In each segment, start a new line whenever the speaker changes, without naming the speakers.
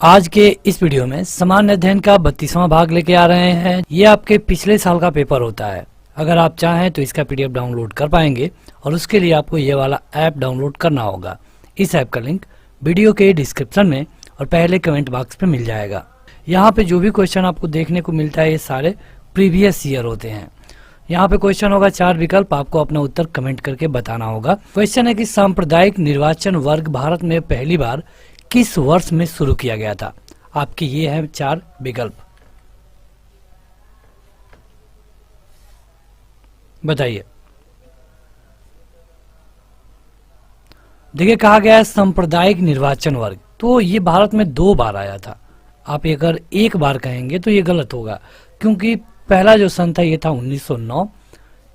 आज के इस वीडियो में सामान्य अध्ययन का 32वां भाग लेके आ रहे हैं। ये आपके पिछले साल का पेपर होता है। अगर आप चाहें तो इसका पीडीएफ डाउनलोड कर पाएंगे और उसके लिए आपको ये वाला ऐप डाउनलोड करना होगा। इस ऐप का लिंक वीडियो के डिस्क्रिप्शन में और पहले कमेंट बॉक्स पे मिल जाएगा। यहाँ पे जो भी क्वेश्चन आपको देखने को मिलता है ये सारे प्रीवियस ईयर होते हैं। यहाँ पे क्वेश्चन होगा 4 विकल्प, आपको अपना उत्तर कमेंट करके बताना होगा। क्वेश्चन है कि सांप्रदायिक निर्वाचन वर्ग भारत में पहली बार किस वर्ष में शुरू किया गया था। आपके ये है 4 विकल्प, बताइए। देखिए कहा गया है सांप्रदायिक निर्वाचन वर्ग, तो ये भारत में 2 बार आया था। आप अगर एक बार कहेंगे तो ये गलत होगा, क्योंकि पहला जो सन था ये था 1909।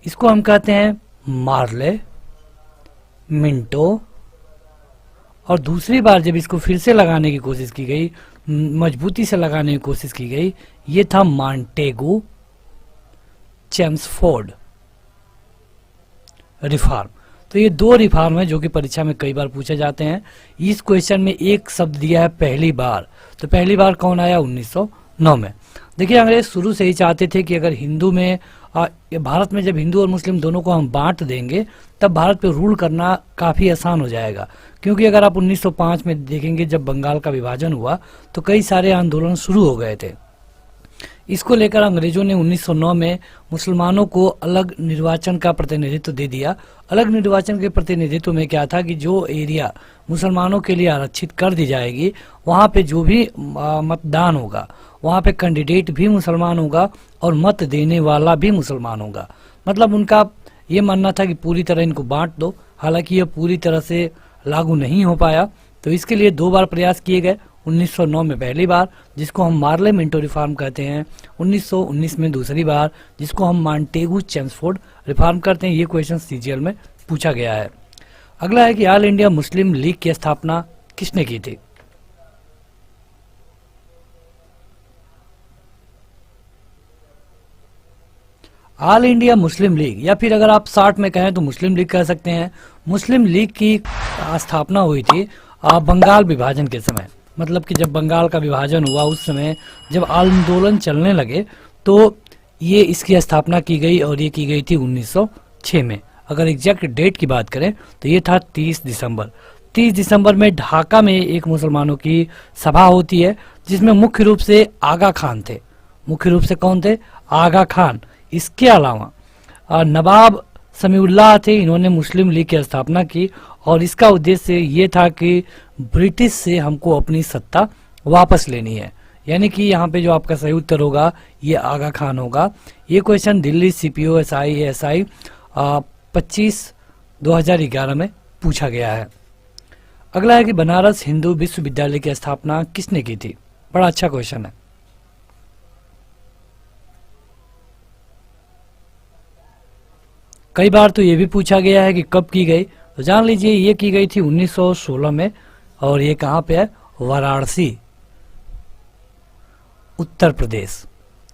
इसको हम कहते हैं मार्ले मिंटो, और दूसरी बार जब इसको फिर से लगाने की कोशिश की गई, मजबूती से लगाने की कोशिश की गई, ये था मॉन्टेगू चेम्सफोर्ड रिफॉर्म। तो ये 2 रिफॉर्म है जो कि परीक्षा में कई बार पूछे जाते हैं। इस क्वेश्चन में एक शब्द दिया है पहली बार, तो पहली बार कौन आया? 1909 में। देखिए अंग्रेज शुरू से ही चाहते थे कि अगर हिंदू में भारत में जब हिंदू और मुस्लिम दोनों को हम बांट देंगे तब भारत पे रूल करना काफ़ी आसान हो जाएगा। क्योंकि अगर आप 1905 में देखेंगे जब बंगाल का विभाजन हुआ तो कई सारे आंदोलन शुरू हो गए थे। इसको लेकर अंग्रेजों ने 1909 में मुसलमानों को अलग निर्वाचन का प्रतिनिधित्व दे दिया। अलग निर्वाचन के प्रतिनिधित्व में क्या था कि जो एरिया मुसलमानों के लिए आरक्षित कर दी जाएगी, वहाँ पे जो भी मतदान होगा वहाँ पे कैंडिडेट भी मुसलमान होगा और मत देने वाला भी मुसलमान होगा। मतलब उनका ये मानना था कि पूरी तरह इनको बांट दो। हालांकि यह पूरी तरह से लागू नहीं हो पाया, तो इसके लिए 2 बार प्रयास किए गए। 1909 में पहली बार, जिसको हम मार्ले मिंटो रिफॉर्म कहते हैं। 1919 में दूसरी बार, जिसको हम मॉन्टेगू चेम्सफोर्ड रिफॉर्म करते हैं। ये क्वेश्चन सीजीएल में पूछा गया है। अगला है कि ऑल इंडिया मुस्लिम लीग की स्थापना किसने की थी? ऑल इंडिया मुस्लिम लीग, या फिर अगर आप शॉर्ट में कहें तो मुस्लिम लीग कह सकते हैं। मुस्लिम लीग की स्थापना हुई थी बंगाल विभाजन के समय। मतलब कि जब बंगाल का विभाजन हुआ उस समय जब आंदोलन चलने लगे तो ये इसकी स्थापना की गई, और ये की गई थी 1906 में। अगर एग्जैक्ट डेट की बात करें तो ये था 30 दिसंबर। 30 दिसंबर में ढाका में एक मुसलमानों की सभा होती है, जिसमें मुख्य रूप से आगा खान थे। मुख्य रूप से कौन थे? आगा खान। इसके अलावा नवाब समीउल्लाह थे। इन्होंने मुस्लिम लीग की स्थापना की, और इसका उद्देश्य ये था कि ब्रिटिश से हमको अपनी सत्ता वापस लेनी है। यानी कि यहाँ पे जो आपका सही उत्तर होगा ये आगा खान होगा। ये क्वेश्चन दिल्ली सीपीओ एसआई 25/2011 में पूछा गया है। अगला है कि बनारस हिंदू विश्वविद्यालय की स्थापना किसने की थी? बड़ा अच्छा क्वेश्चन है। कई बार तो ये भी पूछा गया है कि कब की गई, तो जान लीजिए ये की गई थी 1916 में, और ये कहाँ पे है? वाराणसी, उत्तर प्रदेश।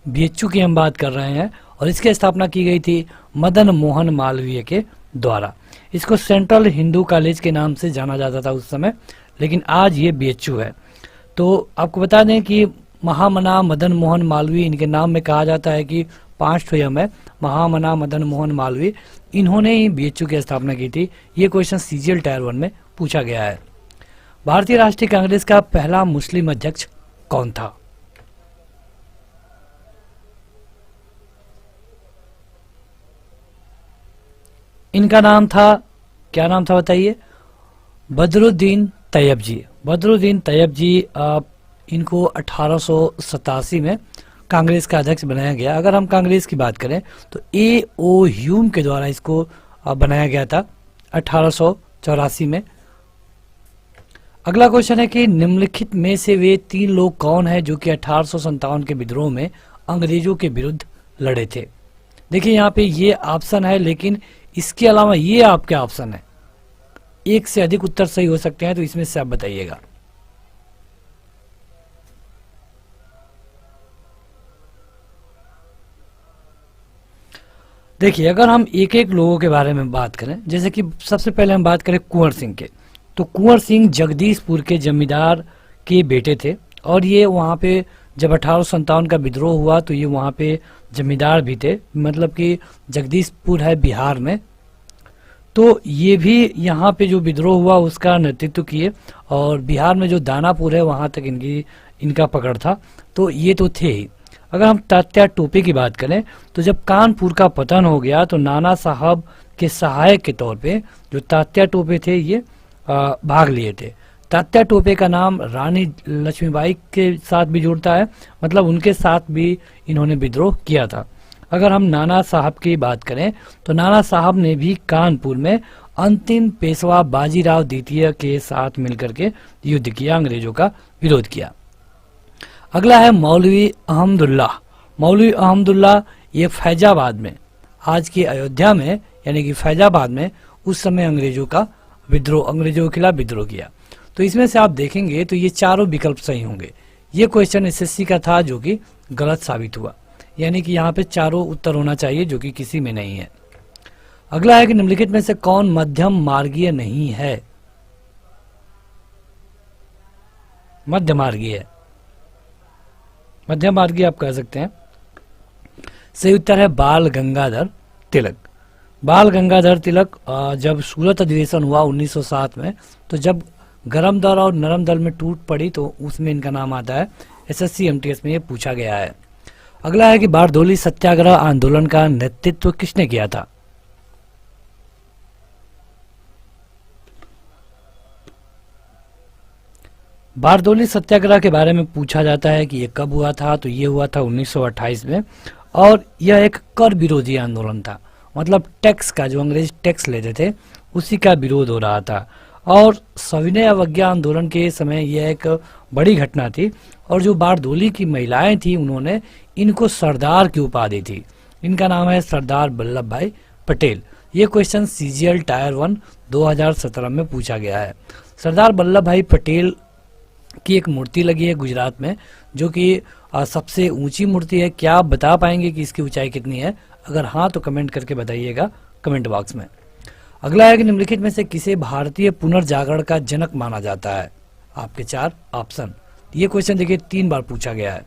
बीएचयू की हम बात कर रहे हैं, और इसकी स्थापना की गई थी मदन मोहन मालवीय के द्वारा। इसको सेंट्रल हिंदू कॉलेज के नाम से जाना जाता था उस समय, लेकिन आज ये बीएचयू है। तो आपको बता दें कि महामना मदन मोहन मालवीय, इनके नाम में कहा जाता है कि 5 ठो यम है। महामना मदन मोहन मालवीय, इन्होंने ही बीएचयू की स्थापना की थी। ये क्वेश्चन सीजीएल टायर 1 में पूछा गया है। भारतीय राष्ट्रीय कांग्रेस का पहला मुस्लिम अध्यक्ष कौन था? इनका नाम था, क्या नाम था बताइए? बदरुद्दीन तैयब जी। बदरुद्दीन तैयब जी, इनको 1887 में कांग्रेस का अध्यक्ष बनाया गया। अगर हम कांग्रेस की बात करें तो ए.ओ. ह्यूम के द्वारा इसको बनाया गया था 1884 में। अगला क्वेश्चन है कि निम्नलिखित में से वे 3 लोग कौन हैं जो कि 1857 के विद्रोह में अंग्रेजों के विरुद्ध लड़े थे? देखिए यहाँ पे ये ऑप्शन है, लेकिन इसके अलावा ये आपके ऑप्शन है। एक से अधिक उत्तर सही हो सकते हैं, तो इसमें से आप बताइएगा। देखिए अगर हम एक एक लोगों के बारे में बात करें, जैसे कि सबसे पहले हम बात करें कुंवर सिंह के, तो कुंवर सिंह जगदीशपुर के जमींदार के बेटे थे और ये वहाँ पे जब 1857 का विद्रोह हुआ तो ये वहाँ पे जमींदार भी थे, मतलब कि जगदीशपुर है बिहार में, तो ये भी यहाँ पे जो विद्रोह हुआ उसका नेतृत्व किए। और बिहार में जो दानापुर है वहाँ तक इनका पकड़ था। तो ये तो थे ही। अगर हम तात्या टोपे की बात करें तो जब कानपुर का पतन हो गया तो नाना साहब के सहायक के तौर पे जो तात्या टोपे थे ये भाग लिए थे। तात्या टोपे का नाम रानी लक्ष्मीबाई के साथ भी जुड़ता है, मतलब उनके साथ भी इन्होंने विद्रोह किया था। अगर हम नाना साहब की बात करें तो नाना साहब ने भी कानपुर में अंतिम पेशवा बाजीराव द्वितीय के साथ मिलकर के युद्ध किया, अंग्रेजों का विरोध किया। अगला है मौलवी अहमदुल्ला। मौलवी अहमदुल्ला ये फैजाबाद में, आज की अयोध्या में यानी कि फैजाबाद में उस समय अंग्रेजों के खिलाफ विद्रोह किया। तो इसमें से आप देखेंगे तो ये चारों विकल्प सही होंगे। ये क्वेश्चन एसएससी का था जो कि गलत साबित हुआ, यानी कि यहाँ पे चारों उत्तर होना चाहिए जो कि किसी में नहीं है। अगला है कि निम्नलिखित में से कौन मध्यम मार्गीय नहीं है? मध्य मार्गीय, मध्यम मार्गीय आप कह सकते हैं। सही उत्तर है बाल गंगाधर तिलक। बाल गंगाधर तिलक जब सूरत अधिवेशन हुआ 1907 में, तो जब गरम दल और नरम दल में टूट पड़ी तो उसमें इनका नाम आता है। एसएससी एमटीएस में ये पूछा गया है। अगला है कि बारदोली सत्याग्रह आंदोलन का नेतृत्व किसने किया था? बारदोली सत्याग्रह के बारे में पूछा जाता है कि ये कब हुआ था, तो ये हुआ था 1928 में, और यह एक कर विरोधी आंदोलन था। मतलब टैक्स का, जो अंग्रेज टैक्स लेते थे उसी का विरोध हो रहा था। और सविनय अवज्ञा आंदोलन के समय यह एक बड़ी घटना थी। और जो बारदोली की महिलाएं थी उन्होंने इनको सरदार की उपाधि थी। इनका नाम है सरदार वल्लभ भाई पटेल। ये क्वेश्चन सीजीएल टायर 1 2017 में पूछा गया है। सरदार वल्लभ भाई पटेल की एक मूर्ति लगी है गुजरात में, जो कि सबसे ऊंची मूर्ति है। क्या आप बता पाएंगे कि इसकी ऊंचाई कितनी है? अगर हाँ तो कमेंट करके बताइएगा कमेंट बॉक्स में। अगला है कि निम्नलिखित में से किसे भारतीय पुनर्जागरण का जनक माना जाता है? आपके 4 ऑप्शन। ये क्वेश्चन देखिए 3 बार पूछा गया है।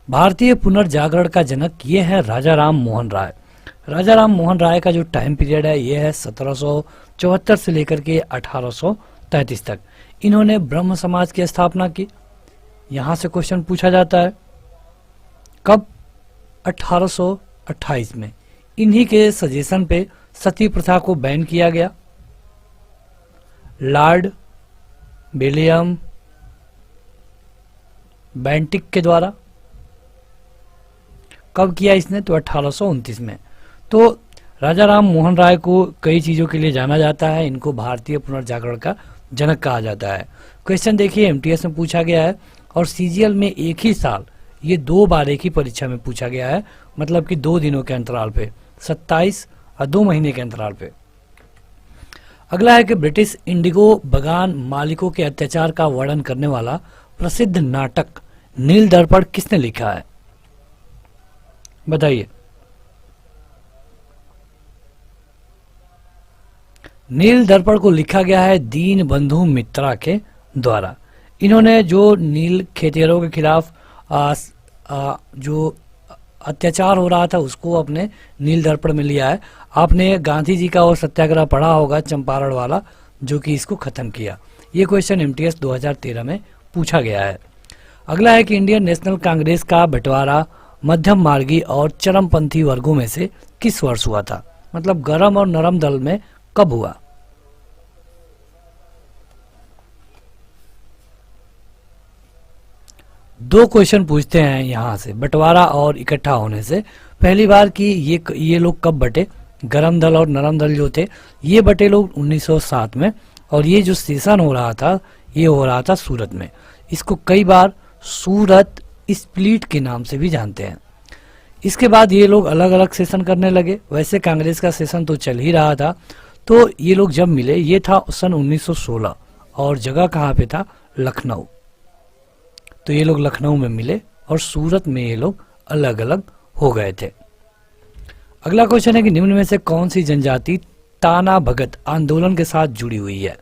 भारतीय पुनर्जागरण का जनक ये है राजा राम मोहन राय। राजा राम मोहन राय का जो टाइम पीरियड है ये है 1774 से लेकर के 1833 तक। इन्होंने ब्रह्म समाज की स्थापना की। यहां से क्वेश्चन पूछा जाता है कब? 1828 में। इन्हीं के सजेशन पे सती प्रथा को बैन किया गया। लॉर्ड विलियम बेंटिक के द्वारा। कब किया इसने? तो 1829 में। तो राजा राम मोहन राय को कई चीजों के लिए जाना जाता है। इनको भारतीय पुनर्जागरण का जनक कहा जाता है। क्वेश्चन देखिए एमटीएस में पूछा गया है और सीजीएल में एक ही साल ये 2 बार एक ही परीक्षा में पूछा गया है, मतलब कि 2 दिनों के अंतराल पे, 27 और 2 महीने के अंतराल पे। अगला है कि ब्रिटिश इंडिगो बगान मालिकों के अत्याचार का वर्णन करने वाला प्रसिद्ध नाटक नील दर्पण किसने लिखा है? बताइए। नील दर्पण को लिखा गया है दीन बंधु मित्रा के द्वारा। इन्होंने जो नील खेतिहरों के खिलाफ जो अत्याचार हो रहा था उसको अपने नील दर्पण में लिया है। आपने गांधी जी का और सत्याग्रह पढ़ा होगा चंपारण वाला, जो कि इसको खत्म किया। ये क्वेश्चन एमटीएस 2013 में पूछा गया है। अगला है कि इंडियन नेशनल कांग्रेस का बंटवारा मध्यम मार्गी और चरमपंथी वर्गों में से किस वर्ष हुआ था? मतलब गरम और नरम दल में कब हुआ? दो क्वेश्चन पूछते हैं यहां से बंटवारा और इकट्ठा होने से। पहली बार कि ये लोग कब बटे? गरम दल और नरम दल जो थे ये बटे लोग 1907 में, और ये जो सेशन हो रहा था ये हो रहा था सूरत में। इसको कई बार सूरत स्प्लिट के नाम से भी जानते हैं। इसके बाद ये लोग अलग अलग सेशन करने लगे। वैसे कांग्रेस का सेशन तो चल ही रहा था। तो ये लोग जब मिले ये था सन 1916, और जगह कहाँ पे था? लखनऊ। तो ये लोग लखनऊ में मिले और सूरत में ये लोग अलग अलग हो गए थे। अगला क्वेश्चन है कि निम्न में से कौन सी जनजाति ताना भगत आंदोलन के साथ जुड़ी हुई है?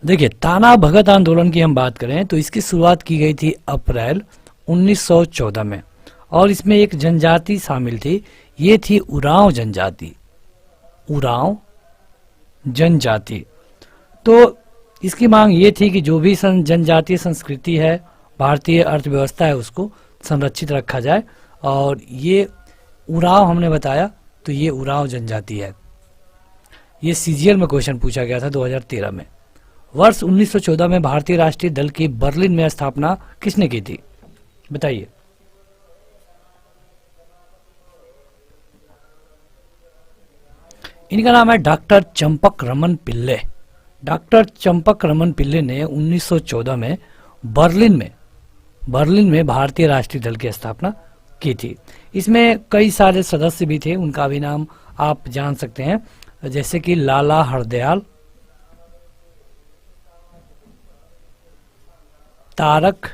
देखिए, ताना भगत आंदोलन की हम बात करें तो इसकी शुरुआत की गई थी अप्रैल 1914 में, और इसमें एक जनजाति शामिल थी, ये थी उरांव जनजाति। उरांव जनजाति। तो इसकी मांग ये थी कि जो भी जनजातीय संस्कृति है, भारतीय अर्थव्यवस्था है, उसको संरक्षित रखा जाए, और ये उरांव हमने बताया, तो ये उरांव जनजाति है। ये सीजीएल में क्वेश्चन पूछा गया था 2013 में। वर्ष 1914 में भारतीय राष्ट्रीय दल की बर्लिन में स्थापना किसने की थी? बताइए। इनका नाम है डॉक्टर चंपक रमन पिल्ले। डॉक्टर चंपक रमन पिल्ले ने 1914 में बर्लिन में भारतीय राष्ट्रीय दल की स्थापना की थी। इसमें कई सारे सदस्य भी थे, उनका भी नाम आप जान सकते हैं, जैसे कि लाला हरदयाल, तारक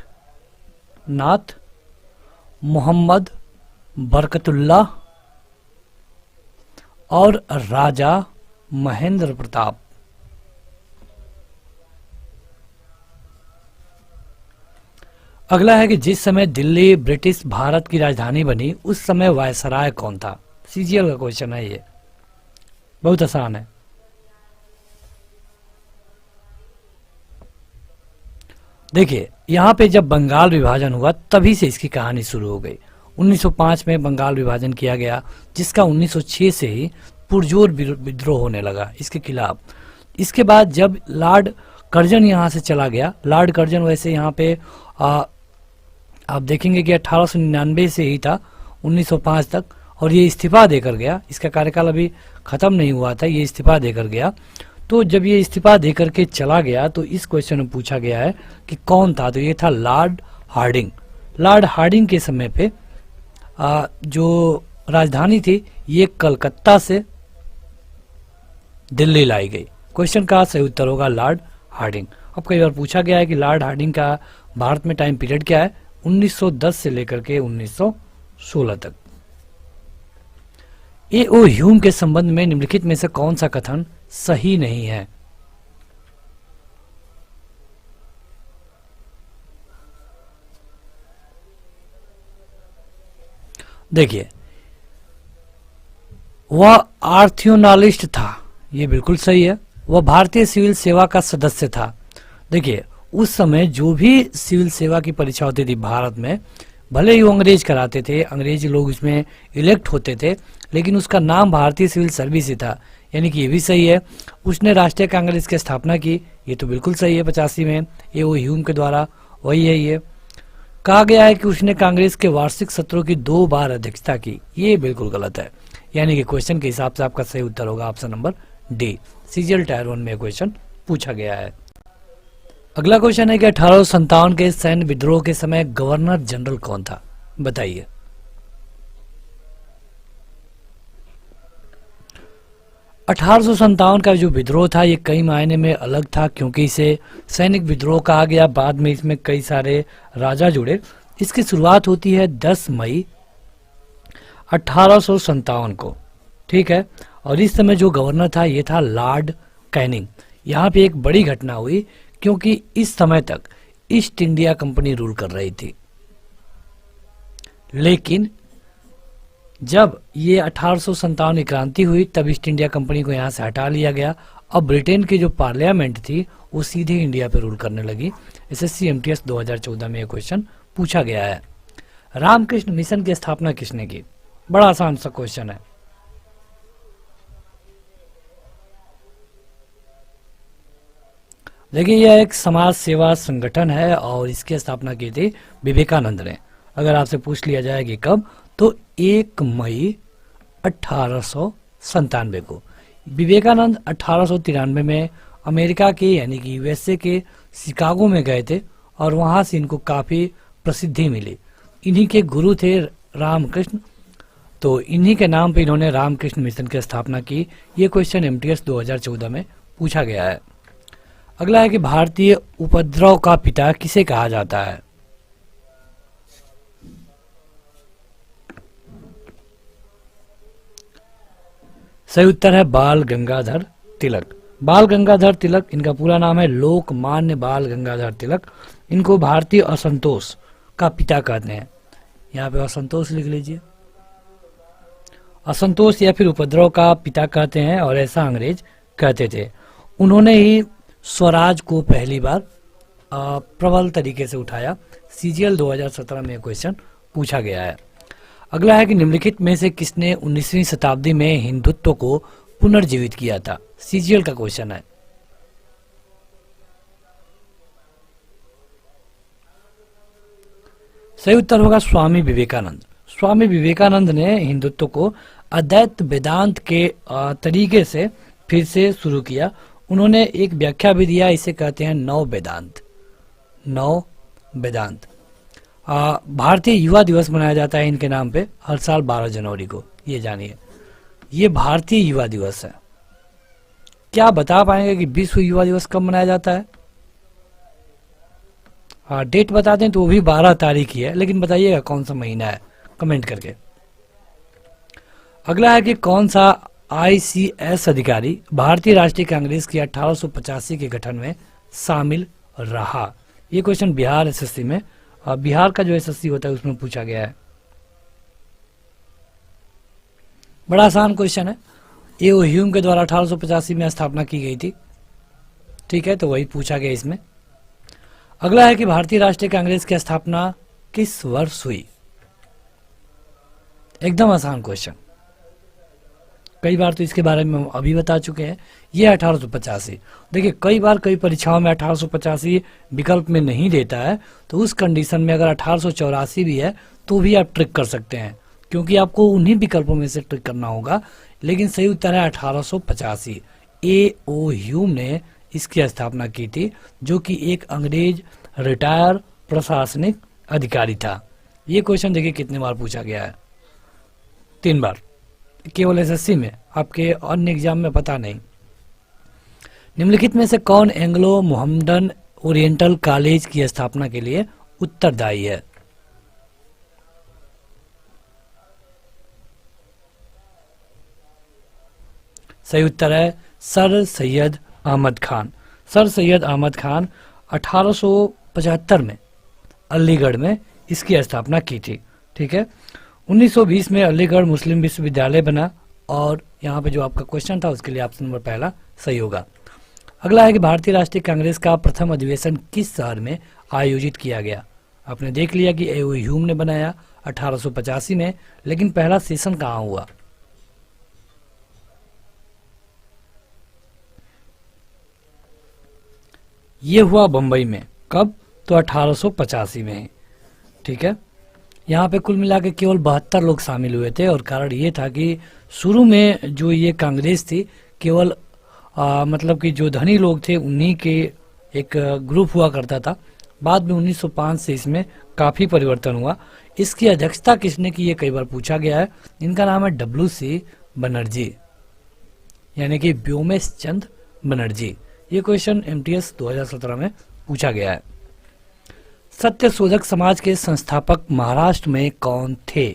नाथ, मोहम्मद बरकतुल्लाह और राजा महेंद्र प्रताप। अगला है कि जिस समय दिल्ली ब्रिटिश भारत की राजधानी बनी, उस समय वायसराय कौन था? सीजीएल का क्वेश्चन है, ये बहुत आसान है। देखिए, यहाँ पे जब बंगाल विभाजन हुआ तभी से इसकी कहानी शुरू हो गई। 1905 में बंगाल विभाजन किया गया, जिसका 1906 से ही पुरजोर विद्रोह होने लगा इसके खिलाफ। इसके बाद जब लॉर्ड कर्जन यहाँ से चला गया, लॉर्ड कर्जन वैसे यहाँ पे आप देखेंगे कि 1899 से ही था 1905 तक, और ये इस्तीफा देकर गया। इसका कार्यकाल अभी खत्म नहीं हुआ था, ये इस्तीफा देकर गया। तो जब ये इस्तीफा देकर के चला गया तो इस क्वेश्चन में पूछा गया है कि कौन था, तो ये था लॉर्ड हार्डिंग। लॉर्ड हार्डिंग के समय पे जो राजधानी थी ये कलकत्ता से दिल्ली लाई गई। क्वेश्चन का सही उत्तर होगा लॉर्ड हार्डिंग। अब कई बार पूछा गया है कि लॉर्ड हार्डिंग का भारत में टाइम पीरियड क्या है, 1910 से लेकर के 1916 तक। ए.ओ. ह्यूम के संबंध में निम्नलिखित में से कौन सा कथन सही नहीं है? देखिए, वह आर्थियोनालिस्ट था, ये बिल्कुल सही है। वह भारतीय सिविल सेवा का सदस्य था। देखिए, उस समय जो भी सिविल सेवा की परीक्षा होती थी भारत में, भले ही वो अंग्रेज कराते थे, अंग्रेजी लोग इसमें इलेक्ट होते थे, लेकिन उसका नाम भारतीय सिविल सर्विस ही था, यानी कि ये भी सही है। उसने राष्ट्रीय कांग्रेस की स्थापना की, ये तो बिल्कुल सही है 85 में, ये वो ह्यूम के द्वारा, वही है ये। कहा गया है कि उसने कांग्रेस के वार्षिक सत्रों की 2 बार अध्यक्षता की, ये बिल्कुल गलत है, यानी कि क्वेश्चन के हिसाब से आपका सही उत्तर होगा option number D. CGL tyre 1 में क्वेश्चन पूछा गया है। अगला क्वेश्चन है कि 1857 के सैन्य विद्रोह के समय गवर्नर जनरल कौन था? बताइए। अठारह का जो विद्रोह था ये कई मायने में अलग था, क्योंकि इसे सैनिक विद्रोह कहा गया। बाद में इसमें कई सारे राजा जुड़े। इसकी शुरुआत होती है 10 मई 1857 को, ठीक है। और इस समय जो गवर्नर था ये था लॉर्ड कैनिंग। यहाँ पे एक बड़ी घटना हुई, क्योंकि इस समय तक ईस्ट इंडिया कंपनी रूल कर रही थी, लेकिन जब ये 1857 की क्रांति हुई तब ईस्ट इंडिया कंपनी को यहाँ से हटा लिया गया। अब ब्रिटेन की जो पार्लियामेंट थी वो सीधे इंडिया पे रूल करने लगी। एसएससी एमटीएस 2014 में ये क्वेश्चन पूछा गया है। रामकृष्ण मिशन की स्थापना किसने की? बड़ा आसान सा क्वेश्चन है। देखिए, यह एक समाज सेवा संगठन है और इसकी स्थापना की थी विवेकानंद ने। अगर आपसे पूछ लिया जाए कि कब, तो 1 मई 1897 को। विवेकानंद 1893 में अमेरिका के यानी कि यूएसए के शिकागो में गए थे और वहां से इनको काफी प्रसिद्धि मिली। इन्हीं के गुरु थे रामकृष्ण, तो इन्हीं के नाम पे इन्होंने रामकृष्ण मिशन की स्थापना की। ये क्वेश्चन एमटीएस 2014 में पूछा गया है। अगला है कि भारतीय उपद्रव का पिता किसे कहा जाता है? सही उत्तर है बाल गंगाधर तिलक। बाल गंगाधर तिलक, इनका पूरा नाम है लोकमान्य बाल गंगाधर तिलक। इनको भारतीय असंतोष का पिता कहते हैं। यहाँ पे असंतोष लिख लीजिए। असंतोष या फिर उपद्रव का पिता कहते हैं, और ऐसा अंग्रेज कहते थे। उन्होंने ही स्वराज को पहली बार प्रबल तरीके से उठाया। सीजीएल 2017 में क्वेश्चन पूछा गया है। अगला है कि निम्नलिखित में से किसने 19वीं शताब्दी में हिंदुत्व को पुनर्जीवित किया था। सीजीएल का क्वेश्चन है। सही उत्तर होगा स्वामी विवेकानंद। स्वामी विवेकानंद ने हिंदुत्व को अद्वैत वेदांत के तरीके से फिर से शुरू किया। उन्होंने एक व्याख्या भी दिया, इसे कहते हैं नव वेदांत। नव वेदांत। भारतीय युवा दिवस मनाया जाता है इनके नाम पे हर साल 12 जनवरी को, ये जानिए। ये भारतीय युवा दिवस है। क्या बता पाएंगे कि विश्व युवा दिवस कब मनाया जाता है? डेट बता दें तो वो भी 12 तारीख ही है, लेकिन बताइएगा कौन सा महीना है कमेंट करके। अगला है कि कौन सा आईसीएस अधिकारी भारतीय राष्ट्रीय कांग्रेस की 1885 के गठन में शामिल रहा। ये क्वेश्चन बिहार एसएससी में, बिहार का जो एसएससी होता है उसमें पूछा गया है। बड़ा आसान क्वेश्चन है। ए.ओ. ह्यूम के द्वारा 1885 में स्थापना की गई थी। ठीक है, तो वही पूछा गया इसमें। अगला है कि भारतीय राष्ट्रीय कांग्रेस की स्थापना किस वर्ष हुई। एकदम आसान क्वेश्चन, कई बार तो इसके बारे में हम अभी बता चुके हैं। ये 1885। देखिए कई बार कई परीक्षाओं में 1885 विकल्प में नहीं देता है, तो उस कंडीशन में अगर 1884 भी है तो भी आप ट्रिक कर सकते हैं, क्योंकि आपको उन्हीं विकल्पों में से ट्रिक करना होगा। लेकिन सही उत्तर है 1885। ए.ओ. ह्यूम ने इसकी स्थापना की थी, जो कि एक अंग्रेज रिटायर प्रशासनिक अधिकारी था। ये क्वेश्चन देखिए कितने बार पूछा गया है, 3 बार, केवल एसएससी में, आपके अन्य एग्जाम में पता नहीं। निम्नलिखित में से कौन एंग्लो मोहम्मडन ओरिएंटल कॉलेज की स्थापना के लिए उत्तरदायी है। सही उत्तर है सर सैयद अहमद खान। सर सैयद अहमद खान 1875 में अलीगढ़ में इसकी स्थापना की थी। ठीक है, 1920 में अलीगढ़ मुस्लिम विश्वविद्यालय बना, और यहाँ पे जो आपका क्वेश्चन था उसके लिए ऑप्शन नंबर पहला सही होगा। अगला है कि भारतीय राष्ट्रीय कांग्रेस का प्रथम अधिवेशन किस शहर में आयोजित किया गया। आपने देख लिया कि ए.ओ. ह्यूम ने बनाया 1885 में, लेकिन पहला सेशन कहाँ हुआ। ये हुआ बंबई में। कब? तो 1885 में। ठीक है, यहाँ पे कुल मिला के केवल 72 लोग शामिल हुए थे, और कारण ये था कि शुरू में जो ये कांग्रेस थी केवल मतलब कि जो धनी लोग थे उन्हीं के एक ग्रुप हुआ करता था। बाद में 1905 से इसमें काफ़ी परिवर्तन हुआ। इसकी अध्यक्षता किसने की, ये कई बार पूछा गया है। इनका नाम है W.C. बनर्जी, यानी कि व्योमेश चंद बनर्जी। ये क्वेश्चन MTS 2017 में पूछा गया है। सत्यशोधक समाज के संस्थापक महाराष्ट्र में कौन थे।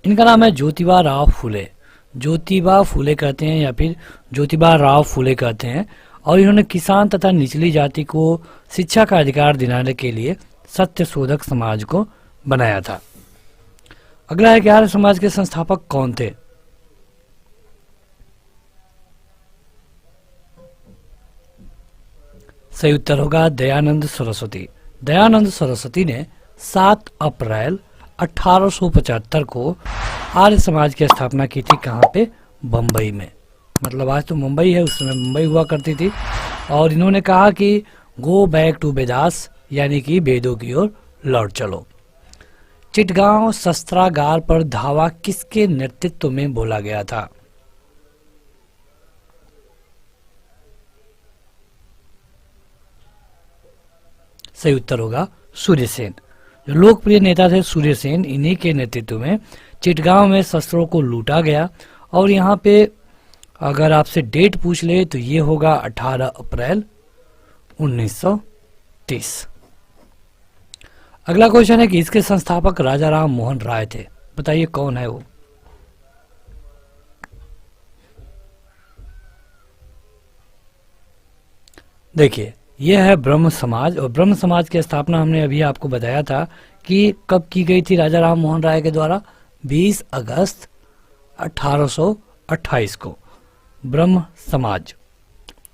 इनका नाम है ज्योतिबा राव फुले। ज्योतिबा फुले कहते हैं या फिर ज्योतिबा राव फुले कहते हैं, और इन्होंने किसान तथा निचली जाति को शिक्षा का अधिकार दिलाने के लिए सत्यशोधक समाज को बनाया था। अगला है कि आर्य समाज के संस्थापक कौन थे। सही उत्तर होगा दयानंद सरस्वती। दयानंद सरस्वती ने 7 अप्रैल 1875 को आर्य समाज की स्थापना की थी। कहाँ पे? बम्बई में। मतलब आज तो मुंबई है, उस समय मुंबई हुआ करती थी। और इन्होंने कहा कि गो बैक टू वेदास, यानी कि वेदों की ओर लौट चलो। चिटगांव शस्त्रागार पर धावा किसके नेतृत्व में बोला गया था। सही उत्तर होगा सूर्यसेन। जो लोकप्रिय नेता थे सूर्यसेन, इन्हीं के नेतृत्व में चिटगांव में शस्त्रों को लूटा गया। और यहाँ पे अगर आपसे डेट पूछ ले तो ये होगा 18 अप्रैल 1930। अगला क्वेश्चन है कि इसके संस्थापक राजा राम मोहन राय थे। बताइए कौन है वो। देखिए यह है ब्रह्म समाज, और ब्रह्म समाज की स्थापना हमने अभी आपको बताया था कि कब की गई थी राजा राम मोहन राय के द्वारा, 20 अगस्त 1828 को, ब्रह्म समाज।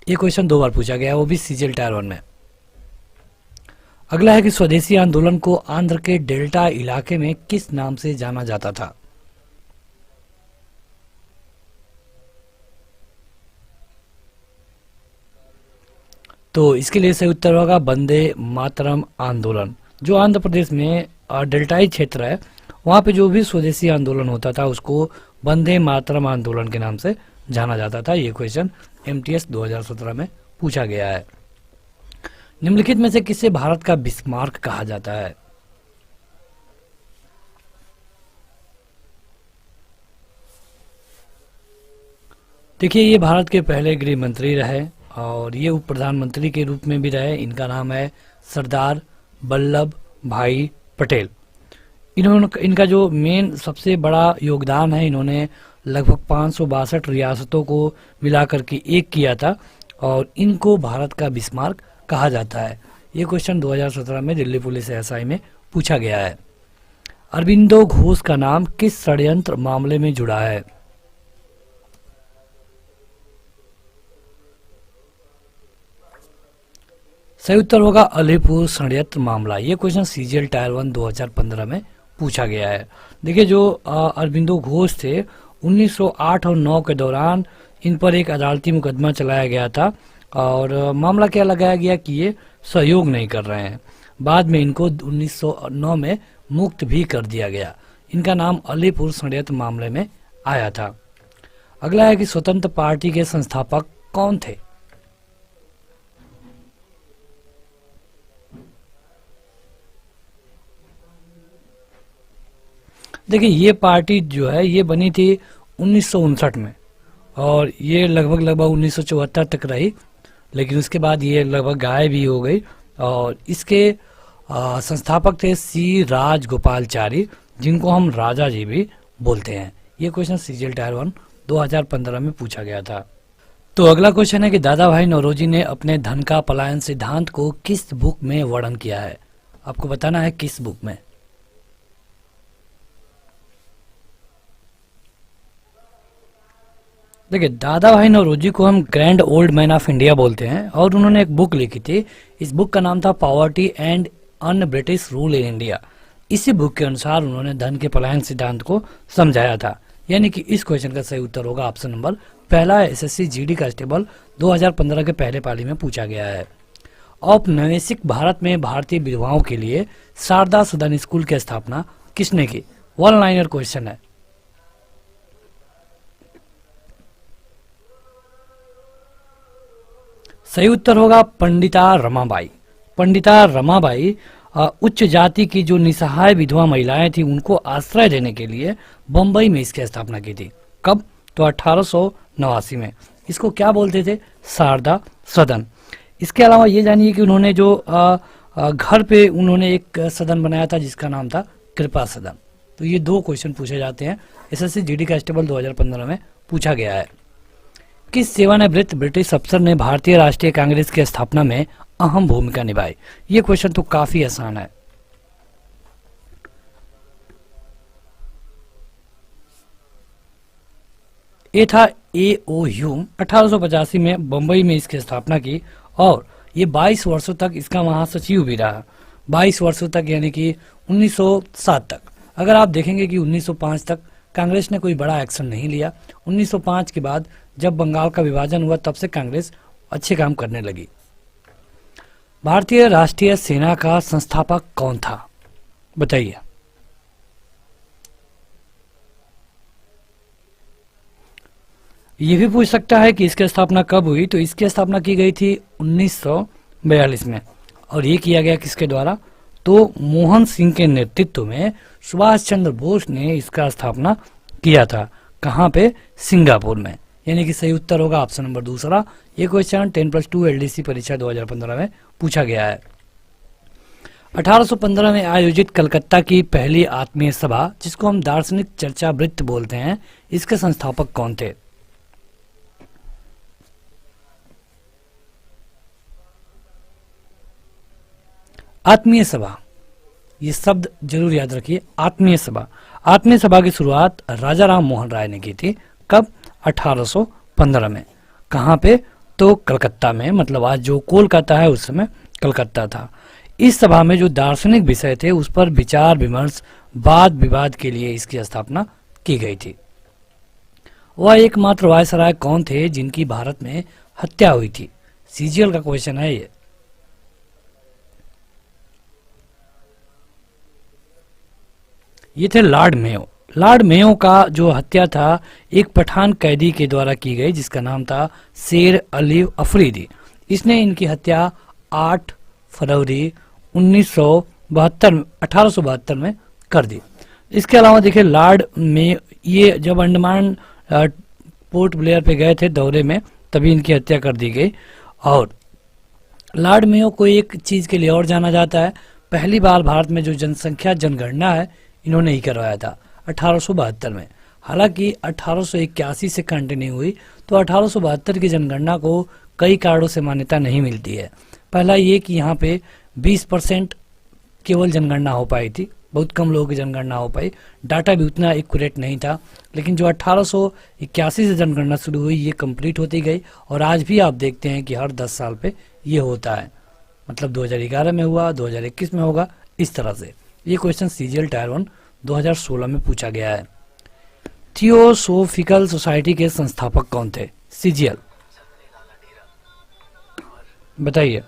ये क्वेश्चन 2 बार पूछा गया, वो भी सीजीएल टायर 1 में। अगला है कि स्वदेशी आंदोलन को आंध्र के डेल्टा इलाके में किस नाम से जाना जाता था। तो इसके लिए सही उत्तर होगा वंदे मातरम आंदोलन। जो आंध्र प्रदेश में डेल्टाई क्षेत्र है, वहाँ पे जो भी स्वदेशी आंदोलन होता था उसको वंदे मातरम आंदोलन के नाम से जाना जाता था। ये क्वेश्चन एमटीएस 2017 में पूछा गया है। निम्नलिखित में से किसे भारत का बिस्मार्क कहा जाता है। देखिए ये भारत के पहले गृह मंत्री रहे और ये उप प्रधानमंत्री के रूप में भी रहे। इनका नाम है सरदार वल्लभ भाई पटेल। इनका जो मेन सबसे बड़ा योगदान है, इन्होंने लगभग 562 रियासतों को मिलाकर के एक किया था और इनको भारत का बिस्मार्क कहा जाता है। ये क्वेश्चन 2017 में दिल्ली पुलिस एसआई में पूछा गया है। अरबिंदो घोष का नाम किस षड्यंत्र मामले में जुड़ा है। सही उत्तर होगा अलीपुर षड्यंत्र मामला। ये क्वेश्चन सीजीएल टायर 1 2015 में पूछा गया है। देखिए जो अरबिंदो घोष थे, 1908 और 9 के दौरान इन पर एक अदालती मुकदमा चलाया गया था और मामला क्या लगाया गया कि ये सहयोग नहीं कर रहे हैं। बाद में इनको 1909 में मुक्त भी कर दिया गया। इनका नाम अलीपुर षड्यंत्र मामले में आया था। अगला है कि स्वतंत्र पार्टी के संस्थापक कौन थे। देखिए ये पार्टी जो है ये बनी थी 1959 में और ये लगभग 1974 तक रही, लेकिन उसके बाद ये लगभग गायब भी हो गई। और इसके संस्थापक थे सी राजगोपालचारी, जिनको हम राजा जी भी बोलते हैं। ये क्वेश्चन सीजीएल टायर 1 2015 में पूछा गया था। तो अगला क्वेश्चन है कि दादा भाई नौरोजी ने अपने धन का पलायन सिद्धांत को किस बुक में वर्णन किया है। आपको बताना है किस बुक में। देखिए दादा भाई नौरोजी को हम grand old man of India बोलते हैं और उन्होंने एक बुक लिखी थी। इस बुक का नाम था poverty and un British rule in India. इसी बुक के अनुसार उन्होंने धन के पलायन सिद्धांत को समझाया था। यानी कि इस क्वेश्चन का सही उत्तर होगा ऑप्शन नंबर पहला। एसएससी जीडी कांस्टेबल 2015 के पहले पाली में पूछा गया है। औपनिवेशिक भारत में भारतीय विधवाओं के लिए शारदा सदन स्कूल की स्थापना किसने की। 1 लाइनर क्वेश्चन है। सही उत्तर होगा पंडिता रमाबाई। पंडिता रमाबाई उच्च जाति की जो निसहाय विधवा महिलाएं थी उनको आश्रय देने के लिए बम्बई में इसकी स्थापना की थी। कब? तो 1889 में। इसको क्या बोलते थे? शारदा सदन। इसके अलावा ये जानिए कि उन्होंने जो घर पे उन्होंने एक सदन बनाया था जिसका नाम था कृपा सदन। तो ये 2 क्वेश्चन पूछे जाते हैं। एसएससी जीडी कांस्टेबल 2015 में पूछा गया है। किस सेवानिवृत्त ब्रिटिश अफसर ने भारतीय राष्ट्रीय कांग्रेस की स्थापना में अहम भूमिका निभाई। ये क्वेश्चन तो काफी आसान है। ये था A.O. ह्यूम। 1885 में बंबई में इसकी स्थापना की और ये 22 वर्षों तक इसका महासचिव भी रहा। 22 वर्षों तक यानी कि 1907 तक। अगर आप देखेंगे कि 1905 तक कांग्रेस ने कोई बड़ा एक्शन नहीं लिया। 1905 के बाद जब बंगाल का विभाजन हुआ तब से कांग्रेस अच्छे काम करने लगी। भारतीय राष्ट्रीय सेना का संस्थापक कौन था? बताइए। ये भी पूछ सकता है कि इसकी स्थापना कब हुई। तो इसकी स्थापना की गई थी 1942 में और ये किया गया किसके द्वारा? तो मोहन सिंह के नेतृत्व में सुभाष चंद्र बोस ने इसका स्थापना किया था। कहाँ पे? सिंगापुर में। यानी कि सही उत्तर होगा ऑप्शन नंबर दूसरा। ये क्वेश्चन 10+2 एलडीसी परीक्षा 2015 में पूछा गया है। 1815 में आयोजित कलकत्ता की पहली आत्मीय सभा, जिसको हम दार्शनिक चर्चा वृत्त बोलते हैं, इसके संस्थापक कौन थे? आत्मीय सभा, ये शब्द जरूर याद रखिए, आत्मीय सभा। आत्मीय सभा की शुरुआत राजा राम मोहन राय ने की थी। कब? 1815 में। कहाँ पे? तो कलकत्ता में, मतलब आज जो कोलकाता है उस समय कलकत्ता था। इस सभा में जो दार्शनिक विषय थे उस पर विचार विमर्श, वाद विवाद के लिए इसकी स्थापना की गई थी। वह एकमात्र वायसराय कौन थे जिनकी भारत में हत्या हुई थी? सीजीएल का क्वेश्चन है ये। ये थे लॉर्ड मेयो। लॉर्ड मेयो का जो हत्या था एक पठान कैदी के द्वारा की गई, जिसका नाम था शेर अली अफरीदी। इसने इनकी हत्या 8 फरवरी 1872 में कर दी। इसके अलावा देखिए लॉर्ड में ये जब अंडमान पोर्ट ब्लेयर पे गए थे दौरे में, तभी इनकी हत्या कर दी गई। और लॉर्ड मेयो को एक चीज के लिए और जाना जाता है, पहली बार भारत में जो जनसंख्या जनगणना है इन्होंने ही करवाया था 1872 में। हालांकि 1881 से कंटिन्यू हुई, तो 1872 की जनगणना को कई कारणों से मान्यता नहीं मिलती है। पहला ये कि यहाँ पे 20% केवल जनगणना हो पाई थी, बहुत कम लोगों की जनगणना हो पाई, डाटा भी उतना एक्यूरेट नहीं था। लेकिन जो 1881 से जनगणना शुरू हुई ये कंप्लीट होती गई, और आज भी आप देखते हैं कि हर 10 साल पे ये होता है, मतलब 2011 में हुआ, 2021 में होगा, इस तरह से। ये क्वेश्चन सीजीएल टायर 1 2016 में पूछा गया है। थियोसोफिकल सोसाइटी के संस्थापक कौन थे? सीजीएल बताइए।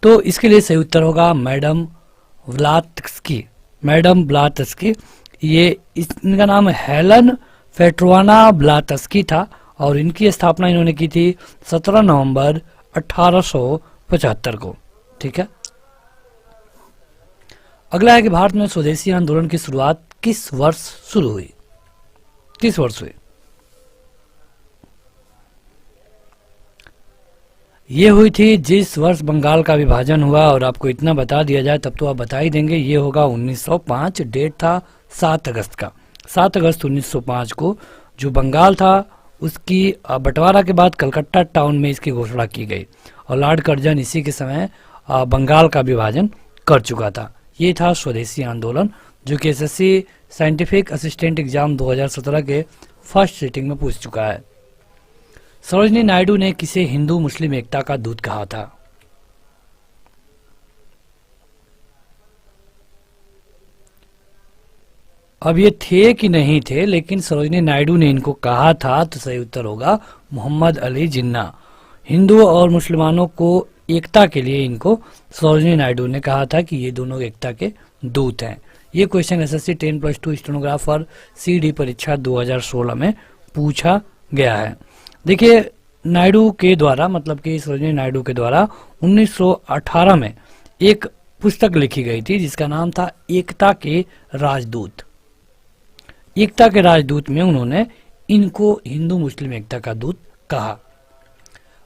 तो इसके लिए सही उत्तर होगा मैडम ब्लात्स्की। मैडम ब्लात्स्की, ये इनका नाम हेलन फेट्रोवाना ब्लात्स्की था, और इनकी स्थापना इन्होंने की थी 17 नवंबर 1875 को। ठीक है, अगला है कि भारत में स्वदेशी आंदोलन की शुरुआत किस वर्ष शुरू हुई? किस वर्ष हुई? ये हुई थी जिस वर्ष बंगाल का विभाजन हुआ। और आपको इतना बता दिया जाए तब तो आप बता ही देंगे, ये होगा 1905। डेट था 7 अगस्त का। 7 अगस्त 1905 को जो बंगाल था उसकी बंटवारा के बाद कलकत्ता टाउन में इसकी घोषणा की गई, और लॉर्ड कर्जन इसी के समय बंगाल का विभाजन कर चुका था। ये था स्वदेशी आंदोलन, जो कि एसएससी साइंटिफिक असिस्टेंट एग्जाम 2017 के फर्स्ट सीटिंग में पूछ चुका है। सरोजिनी नायडू ने किसे हिंदू मुस्लिम एकता का दूत कहा था? अब ये थे कि नहीं थे, लेकिन सरोजिनी नायडू ने इनको कहा था, तो सही उत्तर होगा मोहम्मद अली जिन्ना। हिंदू और मुसलमानों को एकता के लिए इनको सरोजिनी नायडू ने कहा था कि ये दोनों एकता के दूत हैं। ये क्वेश्चन एसएससी 10+2 स्टेनोग्राफर सीडी परीक्षा 2016 में पूछा गया है। देखिए नायडू के द्वारा, मतलब कि सरोजिनी नायडू के द्वारा 1918 में एक पुस्तक लिखी गई थी जिसका नाम था एकता के राजदूत। एकता के राजदूत में उन्होंने इनको हिंदू मुस्लिम एकता का दूत कहा।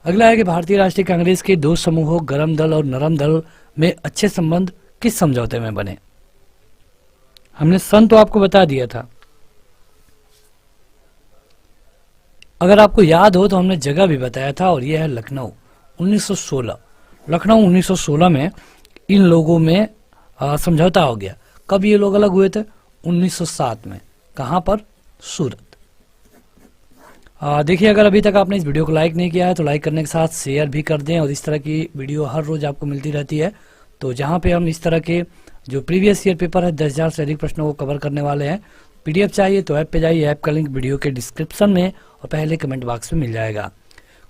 अगला है कि भारतीय राष्ट्रीय कांग्रेस के दो समूहों गरम दल और नरम दल में अच्छे संबंध किस समझौते में बने? हमने सन तो आपको बता दिया था। अगर आपको याद हो तो हमने जगह भी बताया था, और यह है लखनऊ 1916। लखनऊ 1916 में इन लोगों में समझौता हो गया। कब ये लोग अलग हुए थे? 1907 में। कहां पर? सूरत। देखिए अगर अभी तक आपने इस वीडियो को लाइक नहीं किया है तो लाइक करने के साथ शेयर भी कर दें, और इस तरह की वीडियो हर रोज आपको मिलती रहती है। तो जहां पे हम इस तरह के जो प्रीवियस ईयर पेपर है 10,000 से अधिक प्रश्नों को कवर करने वाले हैं। पीडीएफ चाहिए तो ऐप पे जाइए, ऐप का लिंक वीडियो के डिस्क्रिप्शन में और पहले कमेंट बॉक्स में मिल जाएगा।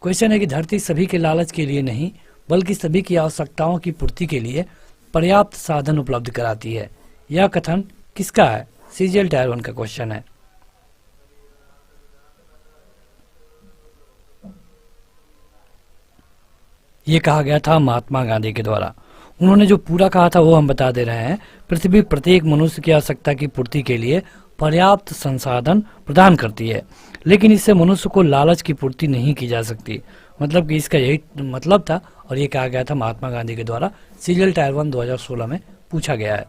क्वेश्चन है कि धरती सभी के लालच के लिए नहीं बल्कि सभी की आवश्यकताओं की पूर्ति के लिए पर्याप्त साधन उपलब्ध कराती है। यह कथन किसका है? सीजीएल टायर 1 का क्वेश्चन है। ये कहा गया था महात्मा गांधी के द्वारा। उन्होंने जो पूरा कहा था वो हम बता दे रहे हैं। पृथ्वी प्रत्येक मनुष्य की आवश्यकता की पूर्ति के लिए पर्याप्त संसाधन प्रदान करती है, लेकिन इससे मनुष्य को लालच की पूर्ति नहीं की जा सकती। मतलब कि इसका यही मतलब था और ये कहा गया था महात्मा गांधी के द्वारा। सीरियल टायर 1 2016 में पूछा गया है।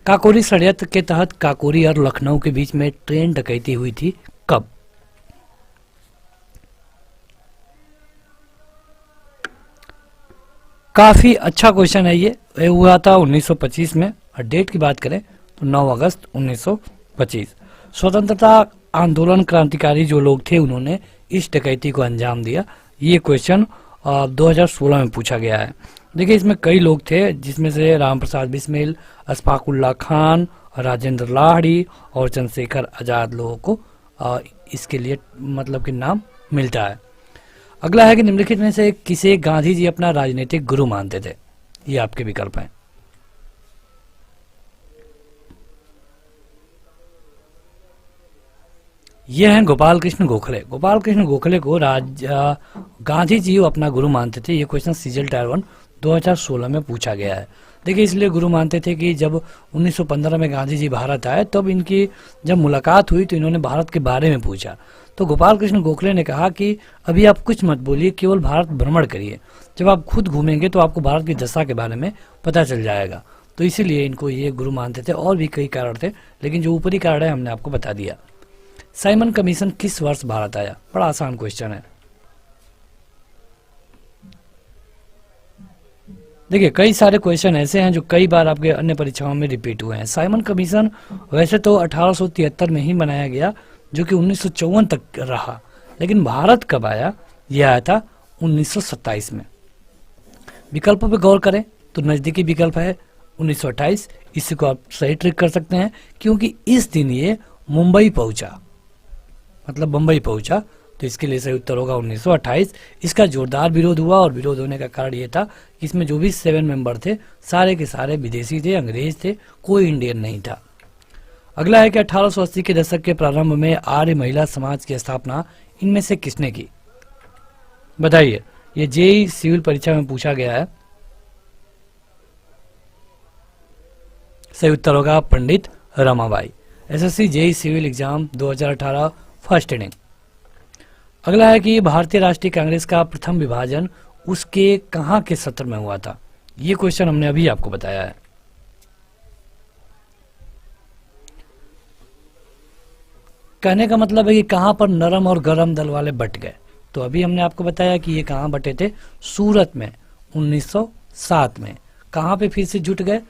काकोरी षड्यंत्र के तहत काकोरी और लखनऊ के बीच में ट्रेन डकैती हुई थी कब? काफी अच्छा क्वेश्चन है ये हुआ था 1925 में और डेट की बात करें तो 9 अगस्त 1925। स्वतंत्रता आंदोलन क्रांतिकारी जो लोग थे उन्होंने इस डकैती को अंजाम दिया। ये क्वेश्चन 2016 में पूछा गया है। देखिए इसमें कई लोग थे जिसमें से राम प्रसाद बिस्मिल, अशफाकुल्ला खान, राजेंद्र लाहिड़ी और चंद्रशेखर आजाद लोगों को इसके लिए मतलब कि नाम मिलता है। अगला है कि निम्नलिखित में से किसे गांधी जी अपना राजनीतिक गुरु मानते थे? ये आपके विकल्प हैं। ये हैं गोपाल कृष्ण गोखले। गोपाल कृष्ण गोखले को गांधी जी अपना गुरु मानते थे। ये क्वेश्चन सीरियल टायर 1 2016 में पूछा गया है। देखिए इसलिए गुरु मानते थे कि जब 1915 में गांधी जी भारत आए तब इनकी जब मुलाकात हुई तो इन्होंने भारत के बारे में पूछा। तो गोपाल कृष्ण गोखले ने कहा कि अभी आप कुछ मत बोलिए, केवल भारत भ्रमण करिए, जब आप खुद घूमेंगे तो आपको भारत की दशा के बारे में पता चल जाएगा। तो इसीलिए इनको ये गुरु मानते थे। और भी कई कारण थे लेकिन जो ऊपरी कारण है हमने आपको बता दिया। साइमन कमीशन किस वर्ष भारत आया? बड़ा आसान क्वेश्चन है। देखिए कई सारे क्वेश्चन ऐसे हैं जो कई बार आपके अन्य परीक्षाओं में रिपीट हुए हैं। साइमन कमीशन वैसे तो 1873 में ही बनाया गया जो कि 1954 तक रहा, लेकिन भारत कब आया? यह आया था 1927 में। विकल्पों पे गौर करें तो नजदीकी विकल्प है 1928। इसी को आप सही ट्रिक कर सकते हैं क्योंकि इस दिन ये मुंबई पहुंचा, मतलब बंबई पहुंचा। तो इसके लिए सही उत्तर होगा 1928। इसका जोरदार विरोध हुआ और विरोध होने का कारण ये था कि इसमें जो भी 7 मेंबर थे सारे के सारे विदेशी थे, अंग्रेज थे, कोई इंडियन नहीं था। अगला है कि 1880 के दशक के प्रारंभ में आर्य महिला समाज की स्थापना इनमें से किसने की? बताइए। ये जेईई सिविल परीक्षा में पूछा गया है। सही उत्तर होगा Pandit Ramabai. SSC JEE civil exam 2018 first inning. अगला है कि भारतीय राष्ट्रीय कांग्रेस का प्रथम विभाजन उसके कहां के सत्र में हुआ था? ये क्वेश्चन हमने अभी आपको बताया है। कहने का मतलब है कि कहां पर नरम और गरम दल वाले बट गए। तो अभी हमने आपको बताया कि ये कहां बटे थे? सूरत में 1907 में। कहां पे फिर से जुट गए?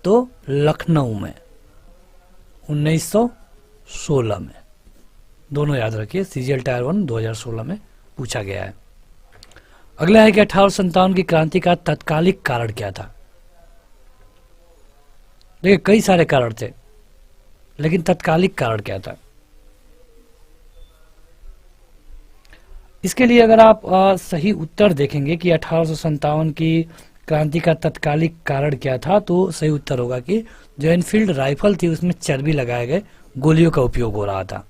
तो लखनऊ में 1916 में। दोनों याद रखिए, सीरियल टायर 1 2016 में पूछा गया है। अगला है कि 1857 की क्रांति का तत्कालिक कारण क्या था? देखिए कई सारे कारण थे लेकिन तत्कालिक कारण क्या था? इसके लिए अगर आप सही उत्तर देखेंगे कि 1857 की क्रांति का तत्कालिक कारण क्या था तो सही उत्तर होगा कि जो एनफील्ड राइफल थी उसमें चर्बी लगाए गए गोलियों का उपयोग हो रहा था।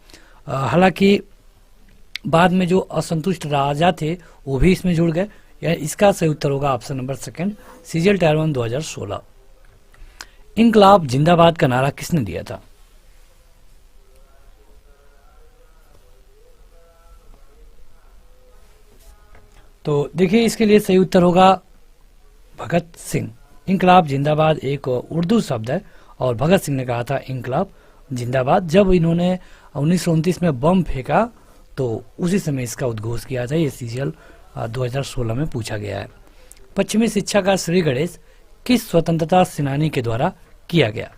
हालांकि बाद में जो असंतुष्ट राजा थे वो भी इसमें जुड़ गए। इसका सही उत्तर होगा ऑप्शन नंबर 2 सीरियल टायर 1 2016। इंकलाब जिंदाबाद का नारा किसने दिया था? तो देखिए इसके लिए सही उत्तर होगा भगत सिंह। इंकलाब जिंदाबाद एक उर्दू शब्द है और भगत सिंह ने कहा था इंकलाब जिंदाबाद। जब इन्होंने 1929 में बम फेंका तो उसी समय इसका उद्घोष किया था। ये सीरियल 2016 में पूछा गया है। पश्चिमी शिक्षा का श्री गणेश किस स्वतंत्रता सेनानी के द्वारा किया गया?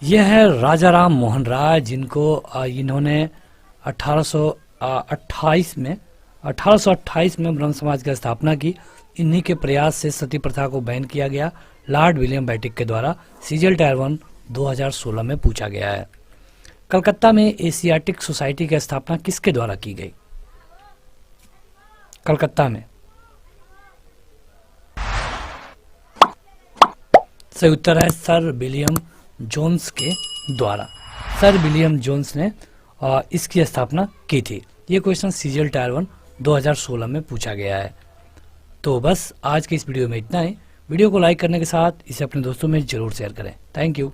यह है राजा राम मोहन राय, जिनको इन्होंने 1828 में ब्रह्म समाज की स्थापना की। इन्हीं के प्रयास से सती प्रथा को बैन किया गया लॉर्ड विलियम बेंटिक के द्वारा। सीरियल टायर 1 2016 में पूछा गया है। कलकत्ता में एशियाटिक सोसाइटी की स्थापना किसके द्वारा की गई? कलकत्ता में सही उत्तर है सर विलियम जोन्स के द्वारा। सर विलियम जोन्स ने इसकी स्थापना की थी। ये क्वेश्चन सीरियल टायर 1 2016 में पूछा गया है। तो बस आज के इस वीडियो में इतना ही। वीडियो को लाइक करने के साथ इसे अपने दोस्तों में जरूर शेयर करें। Thank you.